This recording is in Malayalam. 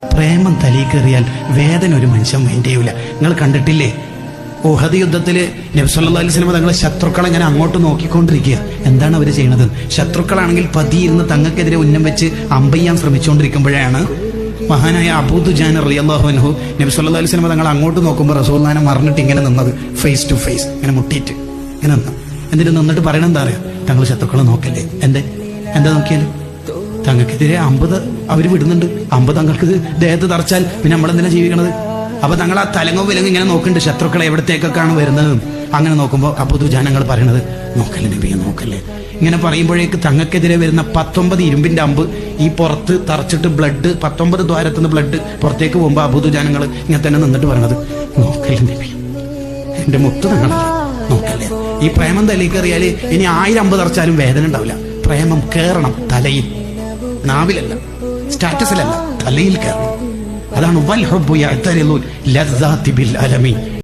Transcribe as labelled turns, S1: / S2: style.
S1: പ്രേമം തലീക്കേറിയാൽ വേദന ഒരു മനുഷ്യൻ മൈൻഡ് ചെയ്യൂല. നിങ്ങൾ കണ്ടിട്ടില്ലേ ഉഹദ് യുദ്ധത്തില് നബി സല്ലല്ലാഹു അലൈഹി വസല്ലം തങ്ങളെ ശത്രുക്കളെ ഇങ്ങനെ അങ്ങോട്ട് നോക്കിക്കൊണ്ടിരിക്കുക. എന്താണ് അവർ ചെയ്യുന്നത്? ശത്രുക്കളാണെങ്കിൽ പതിയിരുന്ന് തങ്ങൾക്കെതിരെ ഉന്നം വെച്ച് അമ്പയ്യാൻ ശ്രമിച്ചുകൊണ്ടിരിക്കുമ്പോഴാണ് മഹാനായ അബൂ ദുജാന റളിയല്ലാഹു അൻഹു നബി സല്ലല്ലാഹു അലൈഹി വസല്ലം തങ്ങൾ അങ്ങോട്ട് നോക്കുമ്പോൾ റസൂലുള്ളാഹിനെ മറിഞ്ഞിട്ട് ഇങ്ങനെ നിന്നത്, ഫേസ് ടു ഫേസ് ഇങ്ങനെ മുട്ടിയിട്ട് ഇങ്ങനെ നിന്ന്. എന്നിട്ട് നിന്നിട്ട് പറയണത് എന്താ അറിയാം? തങ്ങൾ ശത്രുക്കളെ നോക്കല്ലേ. എന്താ നോക്കിയാലും തങ്ങൾക്കെതിരെ 50 അവര് വിടുന്നുണ്ട്. 50 തങ്ങൾക്ക് ദേഹത്ത് തറച്ചാൽ പിന്നെ നമ്മളെന്തിനാ ജീവിക്കണത്? അപ്പൊ തങ്ങൾ ആ തലങ്ങോ വിലങ്ങോ ഇങ്ങനെ നോക്കുന്നുണ്ട്, ശത്രുക്കളെ എവിടത്തേക്കൊക്കെയാണ് വരുന്നതും. അങ്ങനെ നോക്കുമ്പോൾ അബൂ ദുജാനങ്ങൾ പറയണത്, നോക്കല്ലേ നബിയെ നോക്കല്ലേ. ഇങ്ങനെ പറയുമ്പോഴേക്ക് തങ്ങൾക്കെതിരെ വരുന്ന 19 ഇരുമ്പിന്റെ അമ്പ് ഈ പുറത്ത് തറച്ചിട്ട് ബ്ലഡ് 19 ദ്വാരത്തുനിന്ന് ബ്ലഡ് പുറത്തേക്ക് പോകുമ്പോൾ അബൂ ദുജാനങ്ങൾ ഇങ്ങനെ തന്നെ നിന്നിട്ട് പറയണത്, നോക്കല്ലേ നബി, എന്റെ മുത്ത് തങ്ങളല്ലേ, നോക്കല്ലേ. ഈ പ്രേമം തലയിക്കേറിയാല് ഇനി 1000 അമ്പ് തറച്ചാലും വേദന ഉണ്ടാവില്ല. പ്രേമം കേറണം തലയിൽ, നാവിലല്ല, സ്റ്റാറ്റസിലല്ല, തലയിൽ കയറണം. അതാണ് വൽ ഹുബ്ബു യഅ്തരിളു ലദ്ദാതി ബിൽ അലമി.